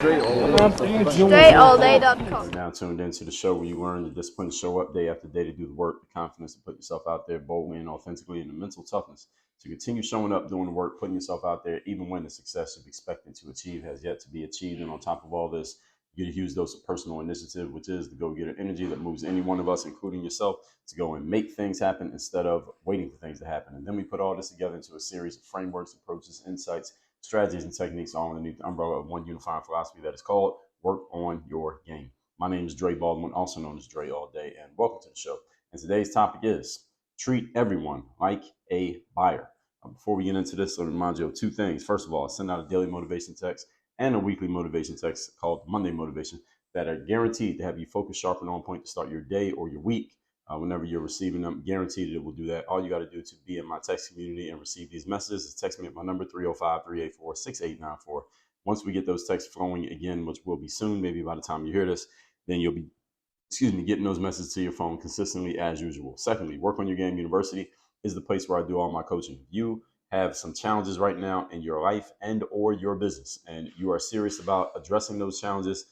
StrayAllDay.com. You're now tuned into the show where you learn the discipline to show up day after day to do the work, the confidence to put yourself out there boldly and authentically, and the mental toughness to continue showing up, doing the work, putting yourself out there, even when the success you're expecting to achieve has yet to be achieved. And on top of all this, you get a huge dose of personal initiative, which is the go-getter energy that moves any one of us, including yourself, to go and make things happen instead of waiting for things to happen. And then we put all this together into a series of frameworks, approaches, insights, strategies, and techniques all underneath the umbrella of one unifying philosophy that is called Work on Your Game. My name is Dre Baldwin, also known as Dre All Day, and welcome to the show. And today's topic is treat everyone like a buyer. Before we get into this, let me remind you of two things. First of all, I send out a daily motivation text and a weekly motivation text called Monday Motivation that are guaranteed to have you focused, sharp, and on point to start your day or your week. Whenever you're receiving them, guaranteed it will do that. All you got to do to be in my text community and receive these messages is text me at my number 305-384-6894. Once we get those texts flowing again, which will be soon, maybe by the time you hear this, then you'll be, getting those messages to your phone consistently as usual. Secondly, Work on Your Game University is the place where I do all my coaching. You have some challenges right now in your life and or your business, and you are serious about addressing those challenges,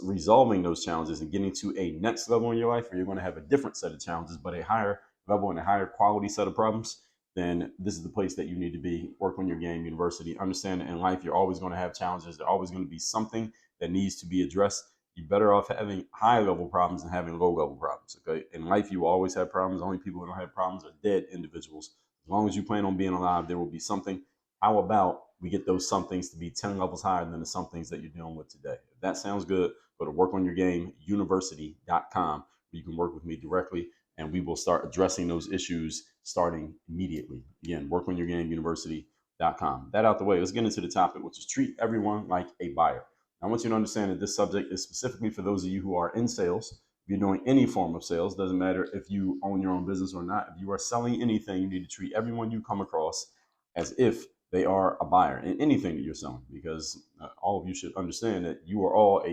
resolving those challenges, and getting to a next level in your life where you're going to have a different set of challenges, but a higher level and a higher quality set of problems, then this is the place that you need to be. Work on Your Game University. Understand that in life, you're always going to have challenges. There's always going to be something that needs to be addressed. You're better off having high level problems than having low level problems. Okay. In life, you will always have problems. The only people who don't have problems are dead individuals. As long as you plan on being alive, there will be something. How about we get those somethings to be 10 levels higher than the somethings that you're dealing with today? If that sounds good, go to workonyourgameuniversity.com where you can work with me directly, and we will start addressing those issues starting immediately. Again, workonyourgameuniversity.com. That out the way, let's get into the topic, which is treat everyone like a buyer. I want you to understand that this subject is specifically for those of you who are in sales. If you're doing any form of sales, doesn't matter if you own your own business or not. If you are selling anything, you need to treat everyone you come across as if they are a buyer in anything that you're selling, because all of you should understand that you are all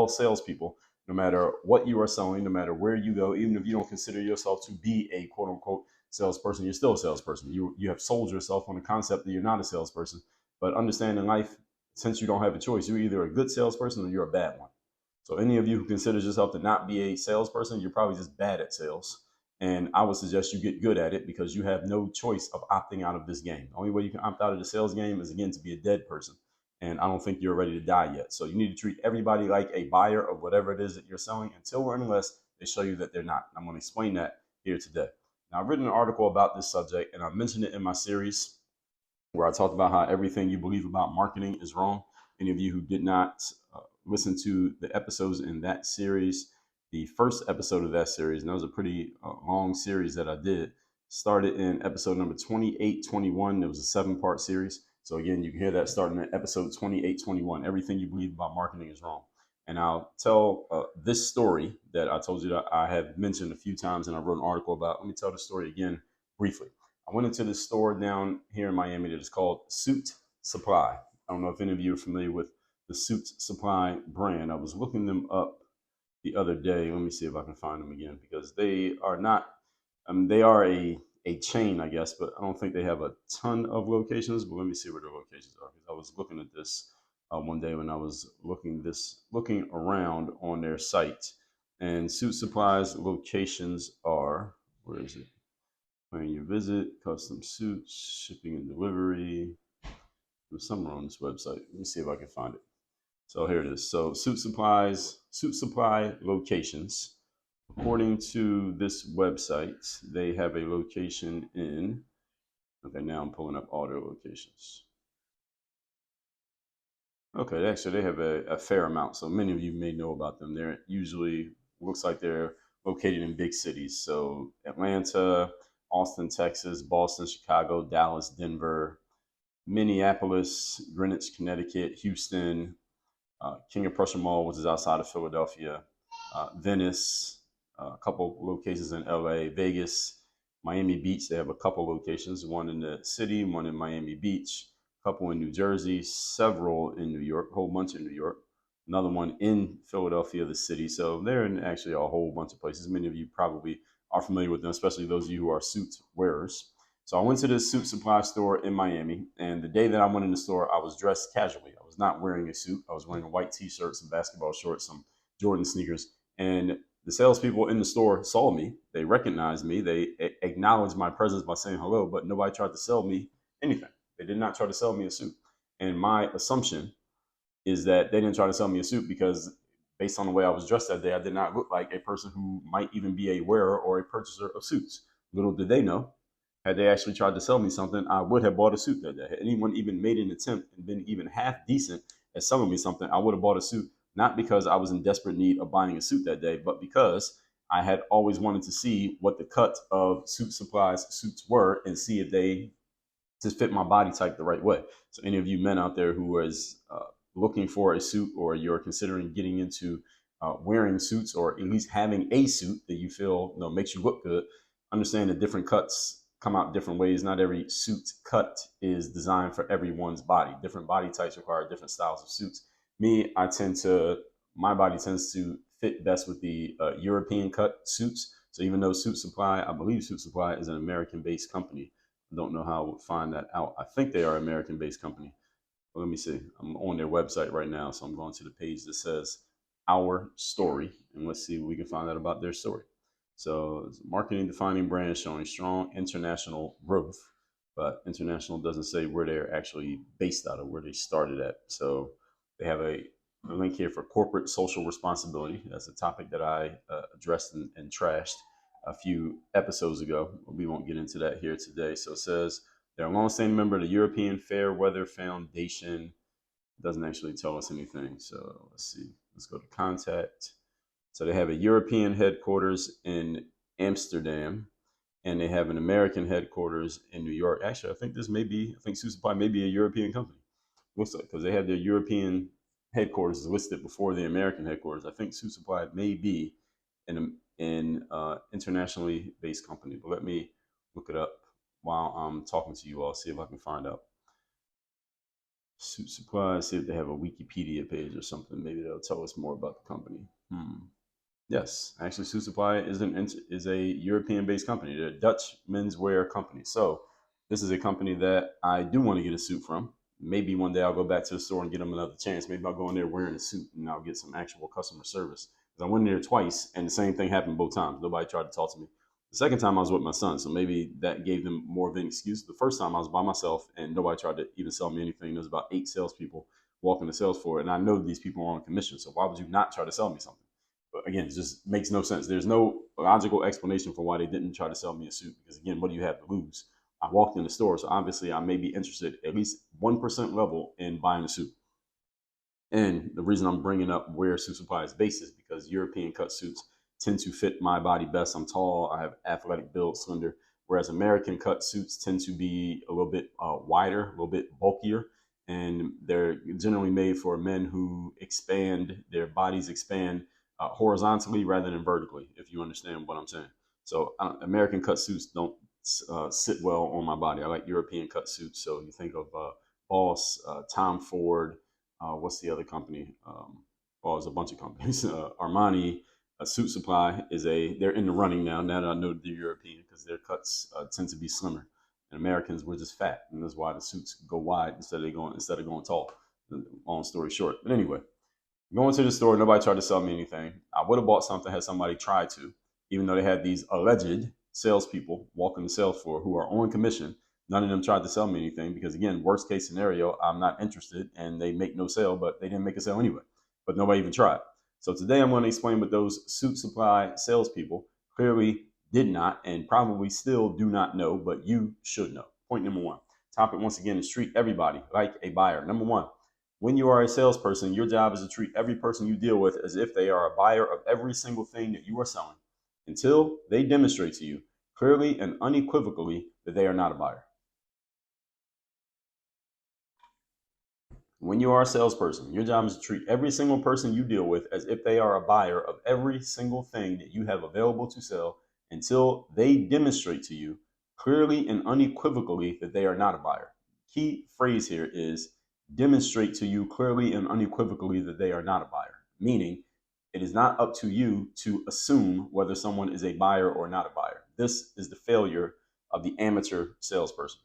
salespeople. No matter what you are selling, no matter where you go, even if you don't consider yourself to be a quote unquote salesperson, you're still a salesperson. You have sold yourself on the concept that you're not a salesperson. But understand in life, since you don't have a choice, you're either a good salesperson or you're a bad one. So any of you who considers yourself to not be a salesperson, you're probably just bad at sales. And I would suggest you get good at it, because you have no choice of opting out of this game. The only way you can opt out of the sales game is, again, to be a dead person. And I don't think you're ready to die yet. So you need to treat everybody like a buyer of whatever it is that you're selling until or unless they show you that they're not. I'm going to explain that here today. Now, I've written an article about this subject, and I mentioned it in my series where I talked about how everything you believe about marketing is wrong. Any of you who did not listen to the episodes in that series, the first episode of that series, and that was a pretty long series that I did, started in episode number 2821. It was a 7-part series. So again, you can hear that starting at episode 2821. Everything you believe about marketing is wrong. And I'll tell this story that I told you that I have mentioned a few times and I wrote an article about. Let me tell the story again briefly. I went into this store down here in Miami that is called Suit Supply. I don't know if any of you are familiar with the Suit Supply brand. I was looking them up the other day. Let me see if I can find them again, because they are not, they are a chain, I guess, but I don't think they have a ton of locations. But let me see where their locations are, because I was looking at this one day when I was looking around on their site. And Suit Supply's locations are, where is it? Plan your visit, custom suits, shipping and delivery. There's somewhere on this website. Let me see if I can find it. So here it is. So Suit Supply locations. According to this website, they have a location in, okay, now I'm pulling up all their locations. Okay, actually they have a fair amount. So many of you may know about them. They're usually, looks like they're located in big cities. So Atlanta, Austin, Texas, Boston, Chicago, Dallas, Denver, Minneapolis, Greenwich, Connecticut, Houston, King of Prussia Mall, which is outside of Philadelphia, Venice, a couple locations in LA, Vegas, Miami Beach. They have a couple locations, one in the city, one in Miami Beach, a couple in New Jersey, several in New York, a whole bunch in New York, another one in Philadelphia, the city. So they're in actually a whole bunch of places. Many of you probably are familiar with them, especially those of you who are suit wearers. So I went to this Suit Supply store in Miami, and the day that I went in the store, I was dressed casually. I was not wearing a suit. I was wearing a white t-shirt, some basketball shorts, some Jordan sneakers. And the salespeople in the store saw me. They recognized me. They acknowledged my presence by saying hello, but nobody tried to sell me anything. They did not try to sell me a suit. And my assumption is that they didn't try to sell me a suit because based on the way I was dressed that day, I did not look like a person who might even be a wearer or a purchaser of suits. Little did they know, had they actually tried to sell me something, I would have bought a suit that day. Had anyone even made an attempt and been even half decent at selling me something, I would have bought a suit, not because I was in desperate need of buying a suit that day, but because I had always wanted to see what the cut of Suit Supply's suits were and see if they just fit my body type the right way. So any of you men out there who is looking for a suit, or you're considering getting into wearing suits, or at least having a suit that you feel makes you look good, understand that different cuts come out different ways. Not every suit cut is designed for everyone's body. Different body types require different styles of suits. My body tends to fit best with the European cut suits. So even though I believe Suit Supply is an American-based company, I don't know how I would find that out. I think they are an American-based company. Well, let me see. I'm on their website right now, so I'm going to the page that says Our Story, and let's see what we can find out about their story. So, it's a marketing defining brand showing strong international growth, but international doesn't say where they're actually based out of, where they started at. So, they have a link here for corporate social responsibility. That's a topic that I addressed and trashed a few episodes ago. We won't get into that here today. So it says they're a longstanding member of the European Fair Weather Foundation. It doesn't actually tell us anything. So let's see. Let's go to contact. So they have a European headquarters in Amsterdam, and they have an American headquarters in New York. Actually, I think Suit Supply may be a European company. Looks like, because they have their European headquarters listed before the American headquarters. I think Suit Supply may be an internationally based company. But let me look it up while I'm talking to you all, see if I can find out. Suit Supply, see if they have a Wikipedia page or something. Maybe they'll tell us more about the company. Yes, actually, Suit Supply is a European-based company. They're a Dutch menswear company. So this is a company that I do want to get a suit from. Maybe one day I'll go back to the store and get them another chance. Maybe I'll go in there wearing a suit and I'll get some actual customer service. Because I went in there twice and the same thing happened both times. Nobody tried to talk to me. The second time I was with my son, so maybe that gave them more of an excuse. The first time I was by myself and nobody tried to even sell me anything. There was about 8 salespeople walking the sales floor, and I know these people are on commission. So why would you not try to sell me something? But again, it just makes no sense. There's no logical explanation for why they didn't try to sell me a suit. Because again, what do you have to lose? I walked in the store, so obviously I may be interested at least 1% level in buying a suit. And the reason I'm bringing up where Suit Supply is based is because European cut suits tend to fit my body best. I'm tall, I have athletic build, slender, whereas American cut suits tend to be a little bit wider, a little bit bulkier, and they're generally made for men who their bodies expand horizontally rather than vertically, if you understand what I'm saying. So American cut suits don't sit well on my body. I like European cut suits. So you think of Boss, Tom Ford, what's the other company? Well, there's a bunch of companies. Armani, Suit Supply they're in the running now. Now that I know they're European, because their cuts tend to be slimmer. And Americans were just fat, and that's why the suits go wide instead of going tall. Long story short, but anyway, going to the store, nobody tried to sell me anything. I would have bought something had somebody tried to, even though they had these alleged salespeople walking the sales floor who are on commission. None of them tried to sell me anything because, again, worst case scenario, I'm not interested and they make no sale, but they didn't make a sale anyway. But nobody even tried. So today I'm going to explain what those Suit Supply salespeople clearly did not and probably still do not know, but you should know. Point number 1. Topic, once again, is treat everybody like a buyer. Number 1. When you are a salesperson, your job is to treat every person you deal with as if they are a buyer of every single thing that you are selling until they demonstrate to you clearly and unequivocally that they are not a buyer. When you are a salesperson, your job is to treat every single person you deal with as if they are a buyer of every single thing that you have available to sell until they demonstrate to you clearly and unequivocally that they are not a buyer. Key phrase here is demonstrate to you clearly and unequivocally that they are not a buyer, meaning it is not up to you to assume whether someone is a buyer or not a buyer. This is the failure of the amateur salesperson.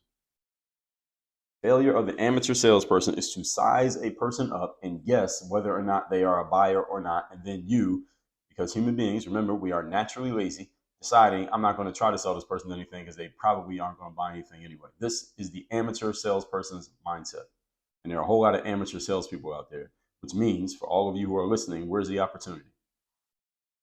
Failure of the amateur salesperson is to size a person up and guess whether or not they are a buyer or not. And then you, because human beings, remember, we are naturally lazy, deciding I'm not going to try to sell this person anything because they probably aren't going to buy anything anyway. This is the amateur salesperson's mindset. And there are a whole lot of amateur salespeople out there, which means for all of you who are listening, where's the opportunity?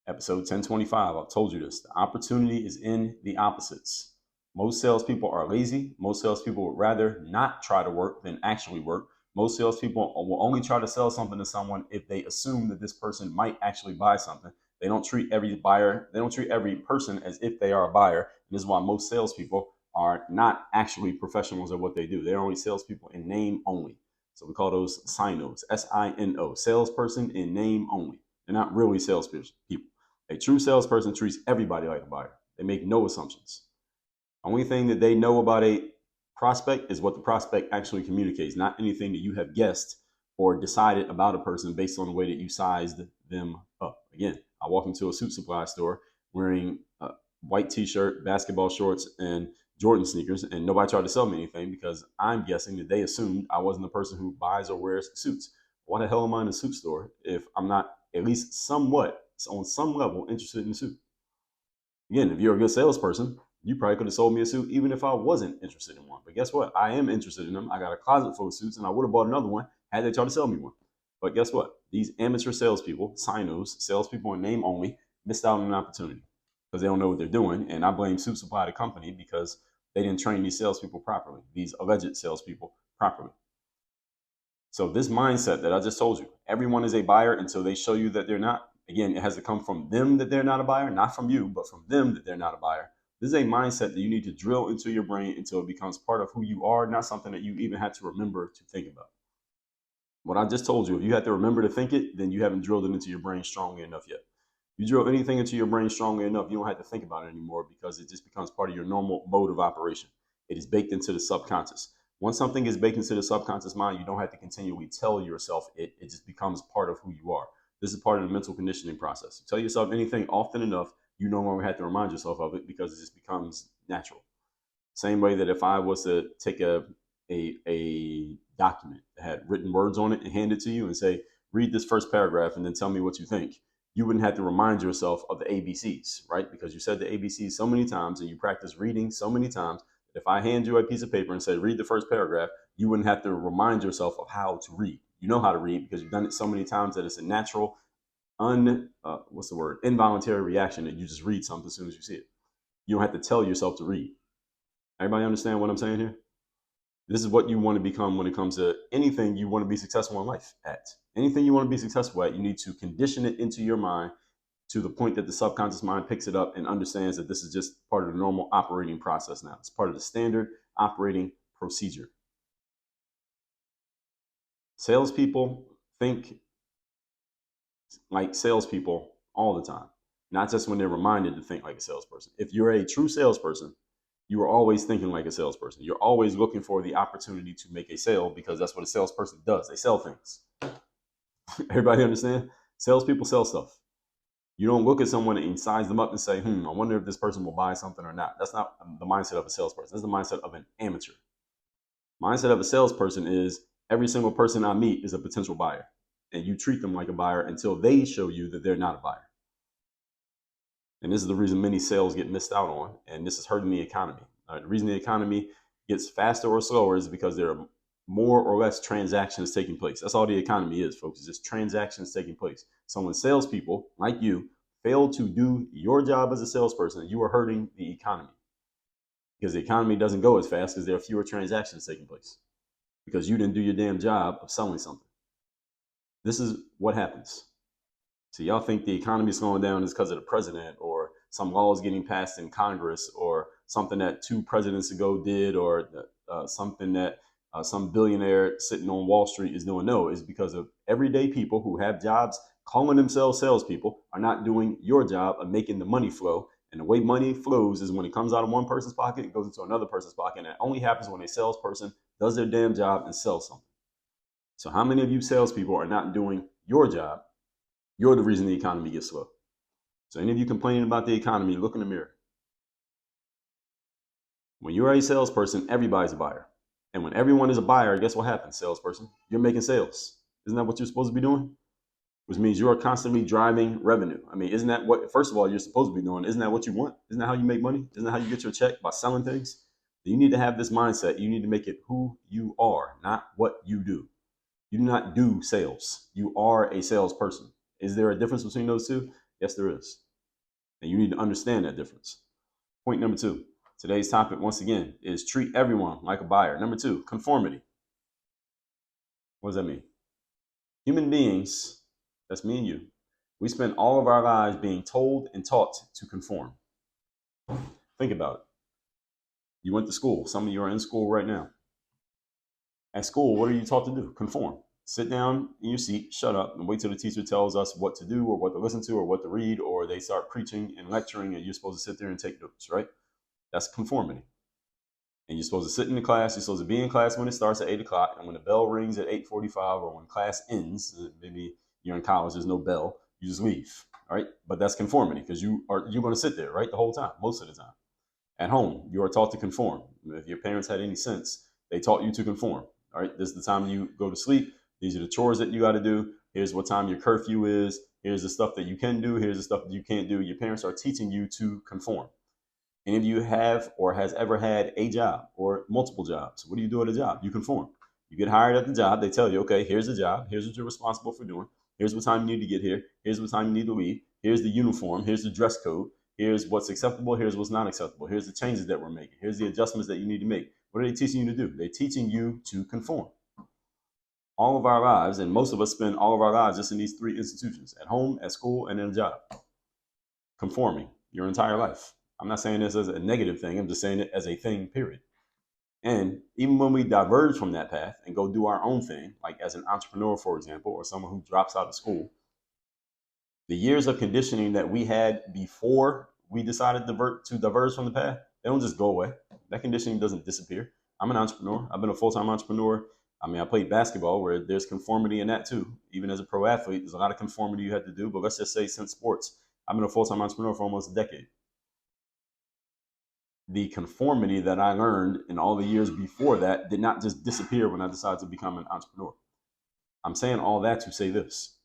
Episode 1025, I've told you this. The opportunity is in the opposites. Most salespeople are lazy. Most salespeople would rather not try to work than actually work. Most salespeople will only try to sell something to someone if they assume that this person might actually buy something. They don't treat every buyer, they don't treat every person as if they are a buyer. And this is why most salespeople are not actually professionals at what they do. They're only salespeople in name only. So we call those sinos, SINO, salesperson in name only. They're not really salespeople. A true salesperson treats everybody like a buyer. They make no assumptions. Only thing that they know about a prospect is what the prospect actually communicates, not anything that you have guessed or decided about a person based on the way that you sized them up. Again, I walk into a suit supply store wearing a white t-shirt, basketball shorts, and Jordan sneakers, and nobody tried to sell me anything because I'm guessing that they assumed I wasn't the person who buys or wears suits. Why the hell am I in a suit store if I'm not at least somewhat, on some level, interested in the suit? Again, if you're a good salesperson, you probably could have sold me a suit even if I wasn't interested in one. But guess what? I am interested in them. I got a closet full of suits, and I would have bought another one had they tried to sell me one. But guess what? These amateur salespeople, sinos, salespeople in name only, missed out on an opportunity because they don't know what they're doing. And I blame Suit Supply, the company, because they didn't train these salespeople properly, these alleged salespeople properly. So this mindset that I just told you, everyone is a buyer until they show you that they're not. Again, it has to come from them that they're not a buyer, not from you, but from them that they're not a buyer. This is a mindset that you need to drill into your brain until it becomes part of who you are, not something that you even had to remember to think about. What I just told you, if you had to remember to think it, then you haven't drilled it into your brain strongly enough yet. You drill anything into your brain strongly enough, you don't have to think about it anymore because it just becomes part of your normal mode of operation. It is baked into the subconscious. Once something is baked into the subconscious mind, you don't have to continually tell yourself it. It just becomes part of who you are. This is part of the mental conditioning process. You tell yourself anything often enough, you no longer have to remind yourself of it because it just becomes natural. Same way that if I was to take a document that had written words on it and hand it to you and say, read this first paragraph and then tell me what you think, you wouldn't have to remind yourself of the ABCs, right? Because you said the ABCs so many times and you practice reading so many times. If I hand you a piece of paper and say, read the first paragraph, you wouldn't have to remind yourself of how to read. You know how to read because you've done it so many times that it's a natural, involuntary reaction that you just read something as soon as you see it. You don't have to tell yourself to read. Everybody understand what I'm saying here? This is what you want to become when it comes to anything you want to be successful in life at. Anything you want to be successful at, you need to condition it into your mind to the point that the subconscious mind picks it up and understands that this is just part of the normal operating process now. It's part of the standard operating procedure. Salespeople think like salespeople all the time, not just when they're reminded to think like a salesperson. If you're a true salesperson, you are always thinking like a salesperson. You're always looking for the opportunity to make a sale because that's what a salesperson does. They sell things. Everybody understand? Salespeople sell stuff. You don't look at someone and size them up and say, I wonder if this person will buy something or not. That's not the mindset of a salesperson. That's the mindset of an amateur. Mindset of a salesperson is every single person I meet is a potential buyer. And you treat them like a buyer until they show you that they're not a buyer. And this is the reason many sales get missed out on. And this is hurting the economy. The reason the economy gets faster or slower is because there are more or less transactions taking place. That's all the economy is, folks. It's just transactions taking place. So when salespeople like you fail to do your job as a salesperson, you are hurting the economy because the economy doesn't go as fast because there are fewer transactions taking place because you didn't do your damn job of selling something. This is what happens. So y'all think the economy is slowing down is because of the president or some laws getting passed in Congress or something that 2 presidents ago did or something that some billionaire sitting on Wall Street is doing. No, it's because of everyday people who have jobs calling themselves salespeople are not doing your job of making the money flow. And the way money flows is when it comes out of one person's pocket, it goes into another person's pocket. And that only happens when a salesperson does their damn job and sells something. So how many of you salespeople are not doing your job? You're the reason the economy gets slow. So any of you complaining about the economy, look in the mirror. When you're a salesperson, everybody's a buyer. And when everyone is a buyer, guess what happens, salesperson? You're making sales. Isn't that what you're supposed to be doing? Which means you are constantly driving revenue. I mean, isn't that what, first of all, you're supposed to be doing? Isn't that what you want? Isn't that how you make money? Isn't that how you get your check, by selling things? You need to have this mindset. You need to make it who you are, not what you do. You do not do sales. You are a salesperson. Is there a difference between those two? Yes, there is. And you need to understand that difference. Point number 2. Today's topic, once again, is treat everyone like a buyer. Number 2, conformity. What does that mean? Human beings, that's me and you, we spend all of our lives being told and taught to conform. Think about it. You went to school. Some of you are in school right now. At school, what are you taught to do? Conform. Sit down in your seat, shut up, and wait till the teacher tells us what to do or what to listen to or what to read, or they start preaching and lecturing and you're supposed to sit there and take notes, right? That's conformity. And you're supposed to sit in the class. You're supposed to be in class when it starts at 8 o'clock. And when the bell rings at 8:45 or when class ends, maybe you're in college, there's no bell, you just leave, all right? But that's conformity because you're going to sit there, right, the whole time, most of the time. At home, you are taught to conform. If your parents had any sense, they taught you to conform, all right? This is the time you go to sleep. These are the chores that you got to do. Here's what time your curfew is. Here's the stuff that you can do. Here's the stuff that you can't do. Your parents are teaching you to conform. Any of you have or has ever had a job or multiple jobs? What do you do at a job? You conform. You get hired at the job. They tell you, okay, here's the job. Here's what you're responsible for doing. Here's what time you need to get here. Here's what time you need to leave. Here's the uniform. Here's the dress code. Here's what's acceptable. Here's what's not acceptable. Here's the changes that we're making. Here's the adjustments that you need to make. What are they teaching you to do? They're teaching you to conform. All of our lives, and most of us spend all of our lives just in these 3 institutions, at home, at school, and in a job. Conforming your entire life. I'm not saying this as a negative thing. I'm just saying it as a thing, period. And even when we diverge from that path and go do our own thing, like as an entrepreneur, for example, or someone who drops out of school, the years of conditioning that we had before we decided to diverge from the path, they don't just go away. That conditioning doesn't disappear. I'm an entrepreneur. I've been a full-time entrepreneur. I mean, I played basketball where there's conformity in that too. Even as a pro athlete, there's a lot of conformity you had to do. But let's just say since sports, I've been a full-time entrepreneur for almost a decade. The conformity that I learned in all the years before that did not just disappear when I decided to become an entrepreneur. I'm saying all that to say this.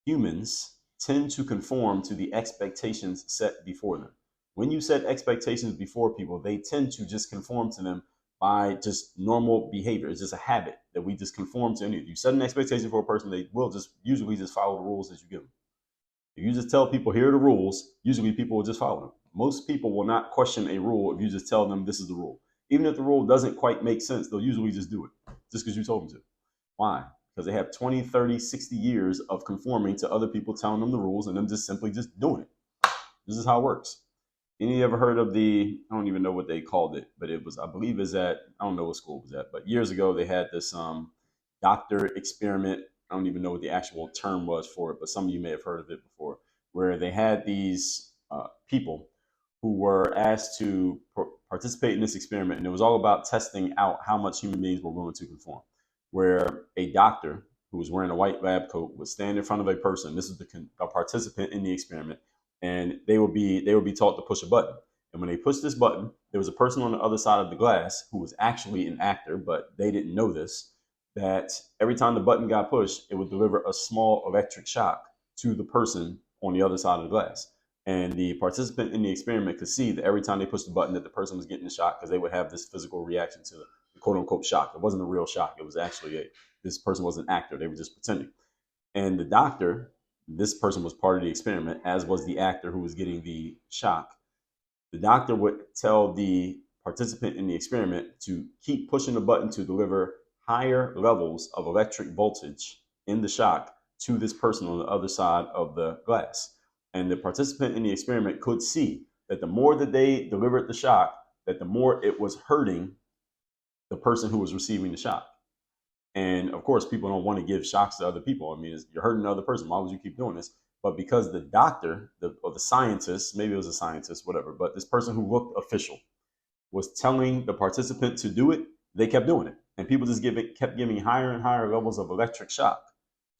Humans tend to conform to the expectations set before them. When you set expectations before people, they tend to just conform to them by just normal behavior. It's just a habit that we just conform to. You set an expectation for a person, they will just usually just follow the rules that you give them. If you just tell people, here are the rules, usually people will just follow them. Most people will not question a rule if you just tell them this is the rule. Even if the rule doesn't quite make sense, they'll usually just do it just because you told them to. Why? Because they have 20, 30, 60 years of conforming to other people telling them the rules and them just simply just doing it. This is how it works. Any ever heard of I don't even know what they called it, but it was, I believe is at, I don't know what school it was at, but years ago they had this doctor experiment. I don't even know what the actual term was for it, but some of you may have heard of it before, where they had these people who were asked to participate in this experiment. And it was all about testing out how much human beings were willing to conform, where a doctor who was wearing a white lab coat would stand in front of a person. This is a participant in the experiment. And they would be taught to push a button. And when they pushed this button, there was a person on the other side of the glass who was actually an actor, but they didn't know this, that every time the button got pushed, it would deliver a small electric shock to the person on the other side of the glass. And the participant in the experiment could see that every time they pushed the button that the person was getting a shock because they would have this physical reaction to the quote unquote shock. It wasn't a real shock. It was actually this person was an actor. They were just pretending. And the doctor, this person was part of the experiment, as was the actor who was getting the shock. The doctor would tell the participant in the experiment to keep pushing the button to deliver higher levels of electric voltage in the shock to this person on the other side of the glass. And the participant in the experiment could see that the more that they delivered the shock, that the more it was hurting the person who was receiving the shock. And of course, people don't want to give shocks to other people. I mean, you're hurting another person. Why would you keep doing this? But because the doctor, or the scientist, maybe it was a scientist, whatever, but this person who looked official was telling the participant to do it, they kept doing it. And people just kept giving higher and higher levels of electric shock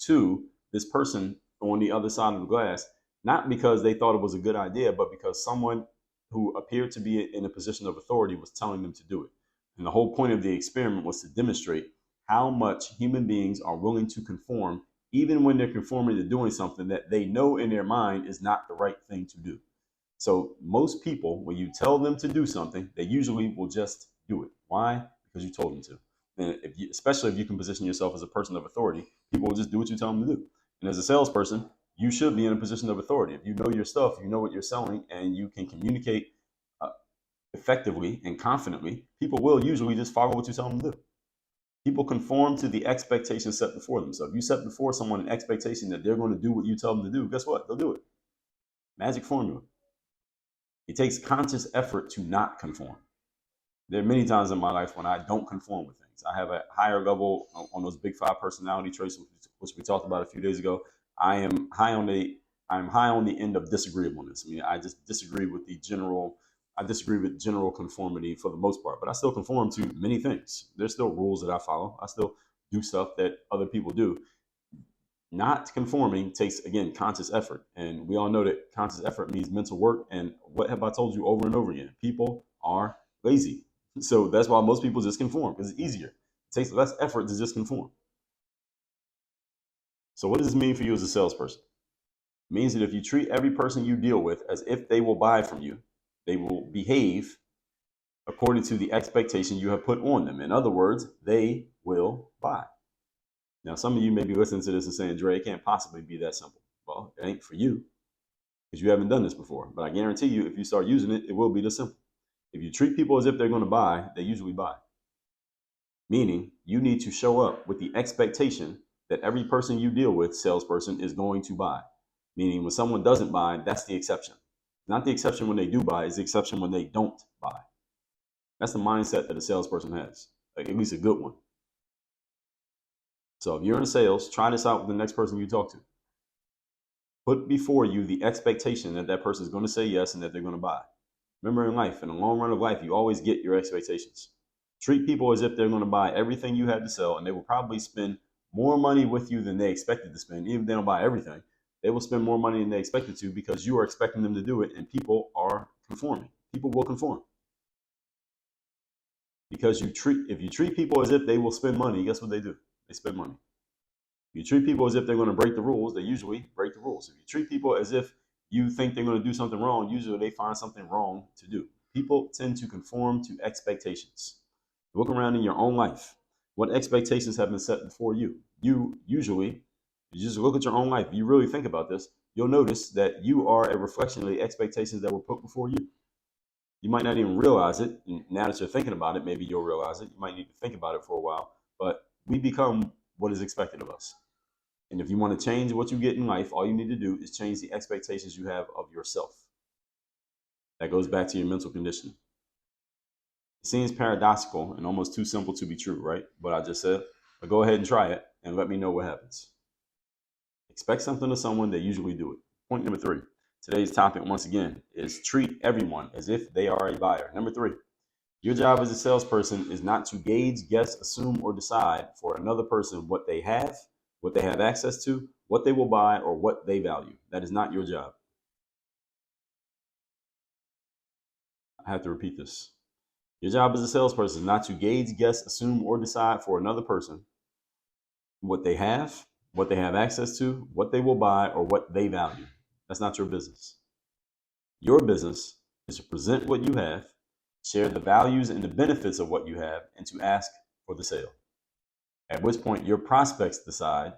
to this person on the other side of the glass, not because they thought it was a good idea, but because someone who appeared to be in a position of authority was telling them to do it. And the whole point of the experiment was to demonstrate how much human beings are willing to conform, even when they're conforming to doing something that they know in their mind is not the right thing to do. So most people, when you tell them to do something, they usually will just do it. Why? Because you told them to. And especially if you can position yourself as a person of authority, people will just do what you tell them to do. And as a salesperson, you should be in a position of authority. If you know your stuff, you know what you're selling, and you can communicate uh, effectively and confidently, people will usually just follow what you tell them to do. People conform to the expectations set before them. So if you set before someone an expectation that they're going to do what you tell them to do, guess what? They'll do it. Magic formula. It takes conscious effort to not conform. There are many times in my life when I don't conform with things. I have a higher level on those big five personality traits, which we talked about a few days ago. I'm high on the end of disagreeableness. I mean, I just disagree with general conformity for the most part, but I still conform to many things. There's still rules that I follow. I still do stuff that other people do. Not conforming takes, again, conscious effort. And we all know that conscious effort means mental work. And what have I told you over and over again? People are lazy. So that's why most people just conform, because it's easier. It takes less effort to just conform. So what does this mean for you as a salesperson? It means that if you treat every person you deal with as if they will buy from you, they will behave according to the expectation you have put on them. In other words, they will buy. Now, some of you may be listening to this and saying, Dre, it can't possibly be that simple. Well, it ain't for you because you haven't done this before. But I guarantee you, if you start using it, it will be this simple. If you treat people as if they're going to buy, they usually buy. Meaning, you need to show up with the expectation that every person you deal with, salesperson, is going to buy. Meaning, when someone doesn't buy, that's the exception. Not the exception when they do buy, it's the exception when they don't buy. That's the mindset that a salesperson has, like at least a good one. So if you're in sales, try this out with the next person you talk to. Put before you the expectation that that person is going to say yes and that they're going to buy. Remember, in life, in the long run of life, you always get your expectations. Treat people as if they're going to buy everything you have to sell, and they will probably spend more money with you than they expected to spend. Even if they don't buy everything, they will spend more money than they expected to because you are expecting them to do it, and people are conforming. People will conform. Because if you treat people as if they will spend money, guess what they do? They spend money. If you treat people as if they're going to break the rules, they usually break the rules. If you treat people as if you think they're going to do something wrong, usually they find something wrong to do. People tend to conform to expectations. Look around in your own life. What expectations have been set before you? You just look at your own life. If you really think about this, you'll notice that you are a reflection of the expectations that were put before you. You might not even realize it. Now that you're thinking about it, maybe you'll realize it. You might need to think about it for a while. But we become what is expected of us. And if you want to change what you get in life, all you need to do is change the expectations you have of yourself. That goes back to your mental conditioning. It seems paradoxical and almost too simple to be true, right? What I just said. But go ahead and try it and let me know what happens. Expect something of someone, they usually do it. Point number 3. Today's topic, once again, is treat everyone as if they are a buyer. Number 3. Your job as a salesperson is not to gauge, guess, assume, or decide for another person what they have access to, what they will buy, or what they value. That is not your job. I have to repeat this. Your job as a salesperson is not to gauge, guess, assume, or decide for another person what they have access to, what they will buy, or what they value. That's not your business. Your business is to present what you have, share the values and the benefits of what you have, and to ask for the sale. At which point your prospects decide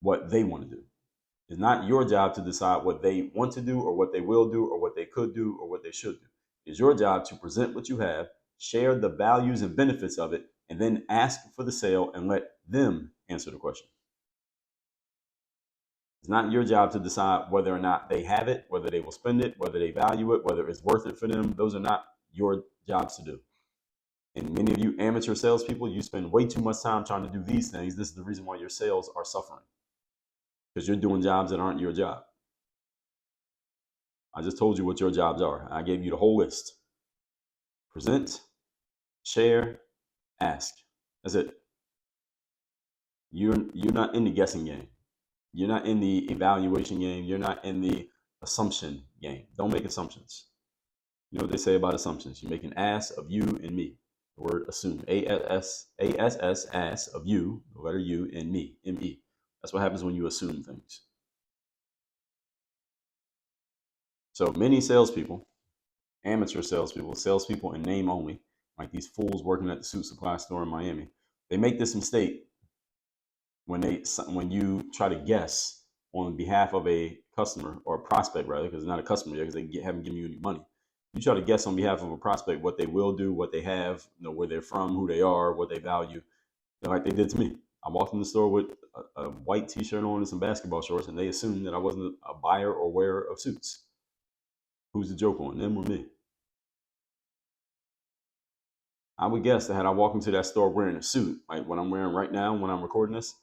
what they want to do. It's not your job to decide what they want to do or what they will do or what they could do or what they should do. It's your job to present what you have, share the values and benefits of it, and then ask for the sale and let them answer the question. It's not your job to decide whether or not they have it, whether they will spend it, whether they value it, whether it's worth it for them. Those are not your jobs to do. And many of you amateur salespeople, you spend way too much time trying to do these things. This is the reason why your sales are suffering. Because you're doing jobs that aren't your job. I just told you what your jobs are. I gave you the whole list. Present, share, ask. That's it. You're not in the guessing game. You're not in the evaluation game. You're not in the assumption game. Don't make assumptions. You know what they say about assumptions? You make an ass of you and me. The word assume. ASS, ass of you, the letter U, and me, M-E. That's what happens when you assume things. So many salespeople, amateur salespeople in name only, like these fools working at the suit supply store in Miami, they make this mistake when you try to guess on behalf of a customer or a prospect, rather, because it's not a customer yet, because they haven't given you any money. You try to guess on behalf of a prospect what they will do, what they have, where they're from, who they are, what they value. Like they did to me. I walked in the store with a white T-shirt on and some basketball shorts, and they assumed that I wasn't a buyer or wearer of suits. Who's the joke on, them or me? I would guess that had I walked into that store wearing a suit, like what I'm wearing right now when I'm recording this,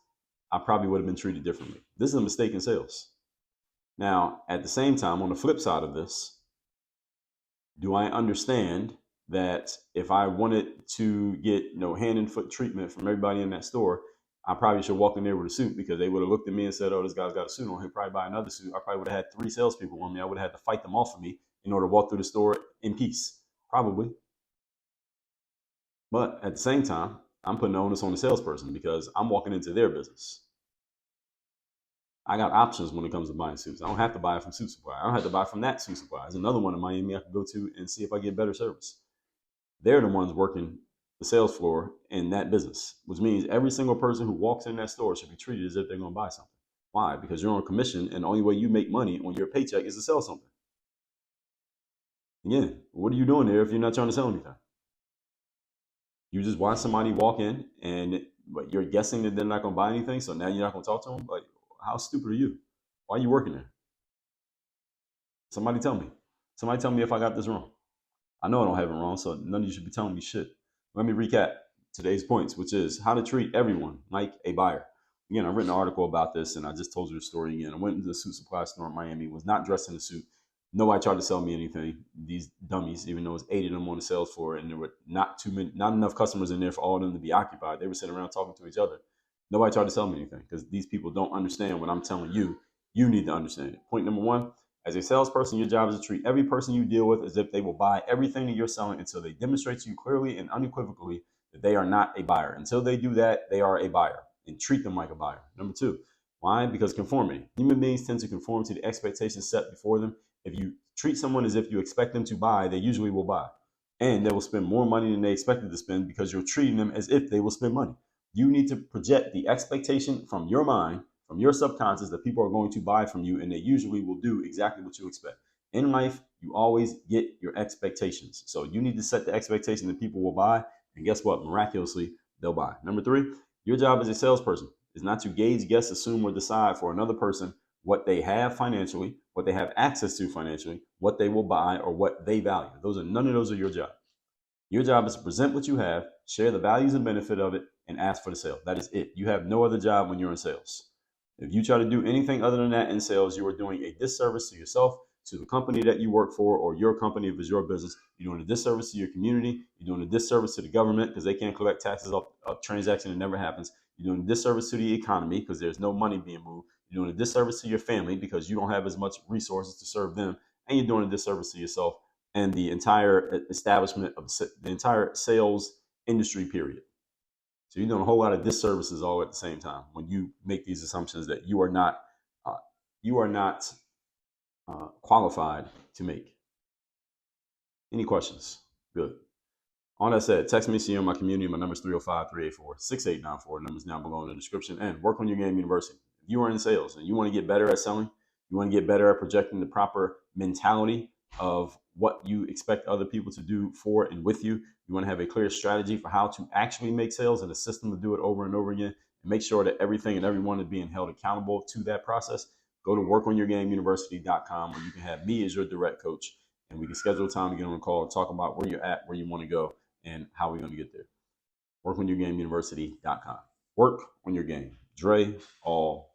I probably would have been treated differently. This is a mistake in sales. Now, at the same time, on the flip side of this, do I understand that if I wanted to get hand and foot treatment from everybody in that store, I probably should walk in there with a suit, because they would have looked at me and said, "Oh, this guy's got a suit on. He'll probably buy another suit." I probably would have had 3 salespeople on me. I would have had to fight them off of me in order to walk through the store in peace, probably. But at the same time, I'm putting the onus on the salesperson because I'm walking into their business. I got options when it comes to buying suits. I don't have to buy it from Suit Supply. I don't have to buy from that Suit Supply. There's another one in Miami I can go to and see if I get better service. They're the ones working the sales floor in that business, which means every single person who walks in that store should be treated as if they're going to buy something. Why? Because you're on commission, and the only way you make money on your paycheck is to sell something. Again, what are you doing there if you're not trying to sell anything? You just watch somebody walk in, but you're guessing that they're not going to buy anything, so now you're not going to talk to them? Like, how stupid are you? Why are you working there? Somebody tell me. Somebody tell me if I got this wrong. I know I don't have it wrong, so none of you should be telling me shit. Let me recap today's points, which is how to treat everyone like a buyer. Again, I've written an article about this, and I just told you the story again. I went into the suit supply store in Miami, was not dressed in a suit. Nobody tried to sell me anything. These dummies, even though it was 8 of them on the sales floor, and there were not enough customers in there for all of them to be occupied. They were sitting around talking to each other. Nobody tried to sell me anything, because these people don't understand what I'm telling you. You need to understand it. Point number 1, as a salesperson, your job is to treat every person you deal with as if they will buy everything that you're selling until they demonstrate to you clearly and unequivocally that they are not a buyer. Until they do that, they are a buyer, and treat them like a buyer. Number 2, why? Because conformity. Human beings tend to conform to the expectations set before them. If you treat someone as if you expect them to buy, they usually will buy. And they will spend more money than they expected to spend because you're treating them as if they will spend money. You need to project the expectation from your mind, from your subconscious, that people are going to buy from you, and they usually will do exactly what you expect. In life, you always get your expectations. So you need to set the expectation that people will buy, and guess what? Miraculously, they'll buy. Number 3, your job as a salesperson is not to gauge, guess, assume, or decide for another person what they have financially, what they have access to financially, what they will buy, or what they value. None of those are your job. Your job is to present what you have, share the values and benefit of it, and ask for the sale. That is it. You have no other job when you're in sales. If you try to do anything other than that in sales, you are doing a disservice to yourself, to the company that you work for, or your company if it's your business. You're doing a disservice to your community. You're doing a disservice to the government because they can't collect taxes off a transaction that never happens. You're doing a disservice to the economy because there's no money being moved. You're doing a disservice to your family because you don't have as much resources to serve them. And you're doing a disservice to yourself and the entire establishment of the entire sales industry, period. So you're doing a whole lot of disservices all at the same time when you make these assumptions that you are not qualified to make. Any questions? Good. On that said, text me, see you in my community. My number is 305-384-6894. Numbers down below in the description. And Work on Your Game University. If you are in sales and you want to get better at selling, you want to get better at projecting the proper mentality of what you expect other people to do for and with you. You want to have a clear strategy for how to actually make sales and a system to do it over and over again. And make sure that everything and everyone is being held accountable to that process. Go to workonyourgameuniversity.com where you can have me as your direct coach, and we can schedule time to get on a call and talk about where you're at, where you want to go, and how we're going to get there. Workonyourgameuniversity.com. Work on your game. Dre all